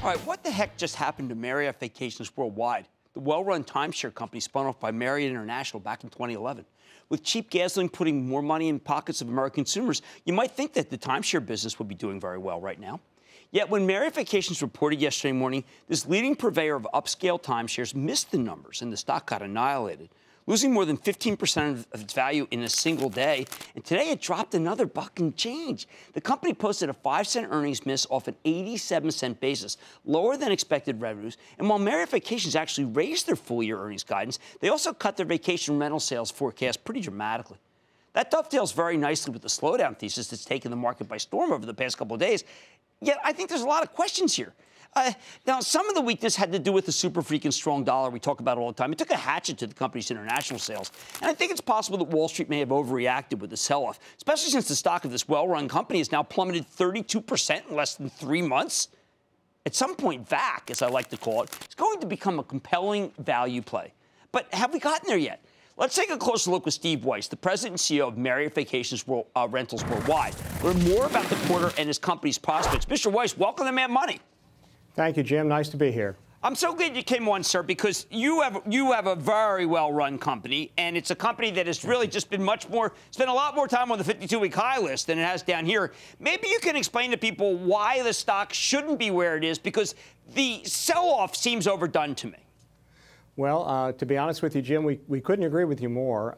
All right, what the heck just happened to Marriott Vacations Worldwide? The well-run timeshare company spun off by Marriott International back in 2011. With cheap gasoline putting more money in pockets of American consumers, you might think that the timeshare business would be doing very well right now. Yet when Marriott Vacations reported yesterday morning, this leading purveyor of upscale timeshares missed the numbers and the stock got annihilated, losing more than 15% of its value in a single day. And today it dropped another buck and change. The company posted a 5-cent earnings miss off an 87-cent basis, lower than expected revenues. And while Marriott Vacations actually raised their full-year earnings guidance, they also cut their vacation rental sales forecast pretty dramatically. That dovetails very nicely with the slowdown thesis that's taken the market by storm over the past couple of days. Yet I think there's a lot of questions here. Now, some of the weakness had to do with the super freaking strong dollar we talk about all the time. It took a hatchet to the company's international sales. And I think it's possible that Wall Street may have overreacted with the sell-off, especially since the stock of this well-run company has now plummeted 32% in less than 3 months. At some point, VAC, as I like to call it, is going to become a compelling value play. But have we gotten there yet? Let's take a closer look with Steve Weiss, the president and CEO of Marriott Vacations Rentals Worldwide. Learn more about the quarter and his company's prospects. Mr. Weiss, welcome to Mad Money. Thank you, Jim. Nice to be here. I'm so glad you came on, sir, because you have a very well-run company, and it's a company that has really just been spent a lot more time on the 52-week high list than it has down here. Maybe you can explain to people why the stock shouldn't be where it is, because the sell-off seems overdone to me. Well, to be honest with you, Jim, we couldn't agree with you more.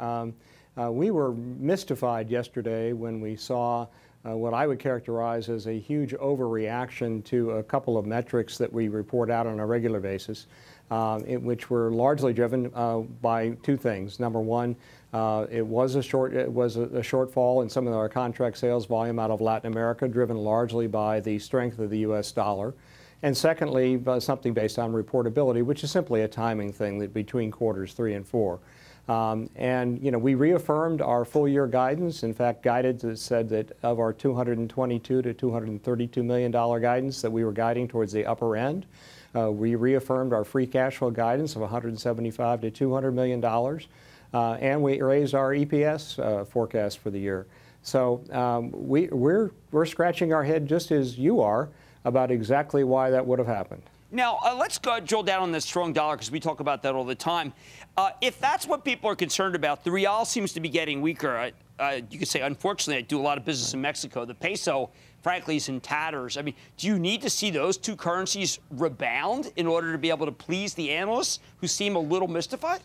We were mystified yesterday when we saw what I would characterize as a huge overreaction to a couple of metrics that we report out on a regular basis, which were largely driven by two things. Number one, it was a shortfall in some of our contract sales volume out of Latin America, driven largely by the strength of the U.S. dollar. And secondly, something based on reportability, which is simply a timing thing that between quarters 3 and 4. And, we reaffirmed our full-year guidance. In fact, said that of our $222 to $232 million guidance that we were guiding towards the upper end. We reaffirmed our free cash flow guidance of $175 to $200 million. And we raised our EPS forecast for the year. So we're scratching our head just as you are about exactly why that would have happened. Now, let's go drill down on the strong dollar, because we talk about that all the time. If that's what people are concerned about, the real seems to be getting weaker. You could say, unfortunately, I do a lot of business in Mexico. The peso, frankly, is in tatters. I mean, do you need to see those two currencies rebound in order to be able to please the analysts who seem a little mystified?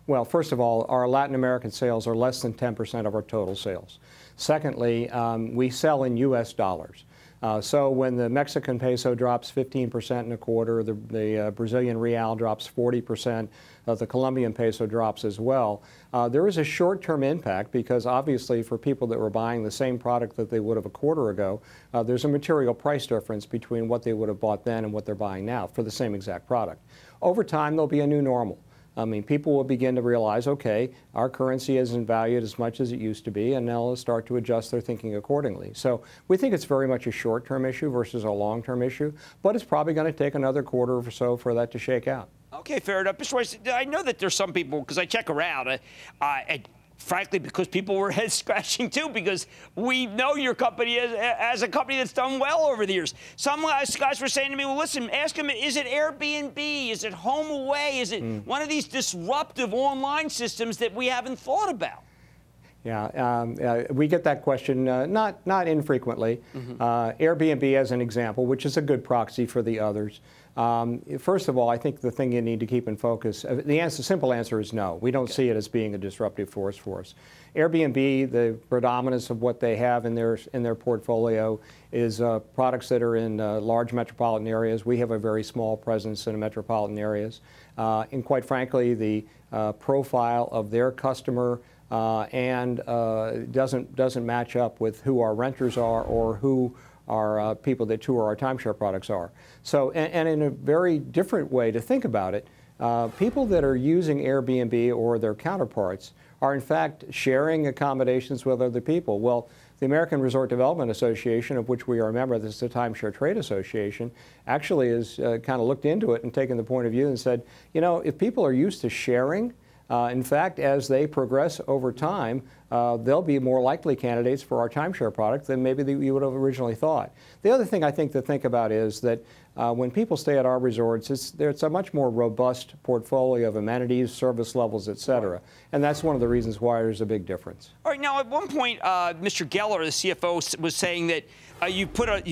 Well, first of all, our Latin American sales are less than 10% of our total sales. Secondly, we sell in U.S. dollars. So when the Mexican peso drops 15% in a quarter, the Brazilian real drops 40%, the Colombian peso drops as well. There is a short-term impact because obviously for people that were buying the same product that they would have a quarter ago, there's a material price difference between what they would have bought then and what they're buying now for the same exact product. Over time, there'll be a new normal. I mean, people will begin to realize, okay, our currency isn't valued as much as it used to be, and they'll start to adjust their thinking accordingly. So we think it's very much a short-term issue versus a long-term issue, but it's probably going to take another quarter or so for that to shake out. Okay, fair enough. Mr. Weiss, I know that there's some people, because I check around, frankly, because people were head scratching too, because we know your company as a company that's done well over the years. Some guys were saying to me, well, listen, ask them, is it Airbnb? Is it HomeAway? Is it one of these disruptive online systems that we haven't thought about? Yeah, we get that question not infrequently. Airbnb as an example, which is a good proxy for the others. First of all, I think the thing you need to keep in focus, the simple answer is no. We don't see it as being a disruptive force for us. Airbnb, the predominance of what they have in their portfolio is products that are in large metropolitan areas. We have a very small presence in metropolitan areas. And quite frankly, the profile of their customer doesn't match up with who our renters are or who our people that tour our timeshare products are. So, and in a very different way to think about it, people that are using Airbnb or their counterparts are in fact sharing accommodations with other people. Well, the American Resort Development Association, of which we are a member, this is the Timeshare Trade Association, actually has kind of looked into it and taken the point of view and said, if people are used to sharing, in fact, as they progress over time, they'll be more likely candidates for our timeshare product than maybe you would have originally thought. The other thing I think to think about is that when people stay at our resorts, it's a much more robust portfolio of amenities, service levels, et cetera. And that's one of the reasons why there's a big difference. All right. Now, at one point, Mr. Geller, the CFO, was saying that you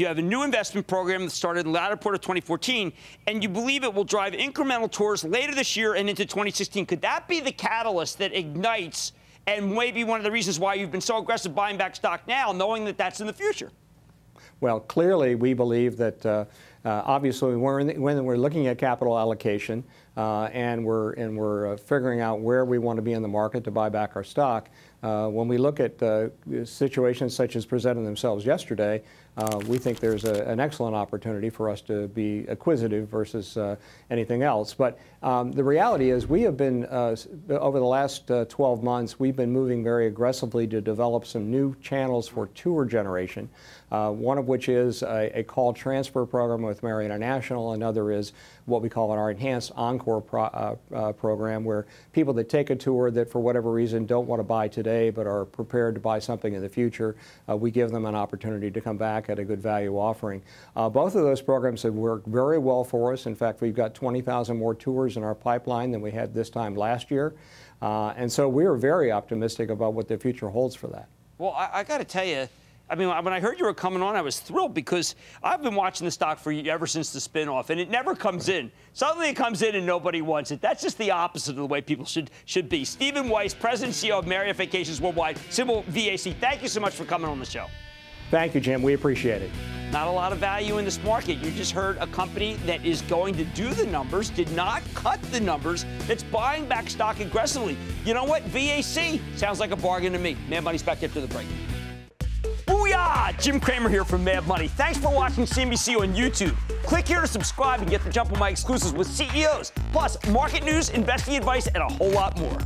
have a new investment program that started in the latter part of 2014, and you believe it will drive incremental tours later this year and into 2016. Could that be the catalyst that ignites and maybe one of the reasons why you've been so aggressive buying back stock now, knowing that that's in the future? Well, clearly, we believe that obviously when we're looking at capital allocation and we're figuring out where we want to be in the market to buy back our stock, when we look at situations such as presented themselves yesterday, we think there's an excellent opportunity for us to be acquisitive versus anything else. But the reality is we have been, over the last 12 months, we've been moving very aggressively to develop some new channels for tour generation, one of which is a call transfer program with Marriott International. Another is what we call our enhanced Encore program, where people that take a tour that for whatever reason don't want to buy today but are prepared to buy something in the future, we give them an opportunity to come back at a good value offering. Both of those programs have worked very well for us. In fact, we've got 20,000 more tours in our pipeline than we had this time last year. And so we are very optimistic about what the future holds for that. Well, I got to tell you, I mean, when I heard you were coming on, I was thrilled because I've been watching the stock for ever since the spinoff, and it never comes in. Suddenly it comes in and nobody wants it. That's just the opposite of the way people should be. Stephen Weiss, President and CEO of Marriott Vacations Worldwide, symbol VAC, thank you so much for coming on the show. Thank you, Jim. We appreciate it. Not a lot of value in this market. You just heard a company that is going to do the numbers, did not cut the numbers, that's buying back stock aggressively. You know what? VAC sounds like a bargain to me. Mad Money's back after the break. Booyah! Jim Cramer here from Mad Money. Thanks for watching CNBC on YouTube. Click here to subscribe and get the jump on my exclusives with CEOs, plus market news, investing advice, and a whole lot more.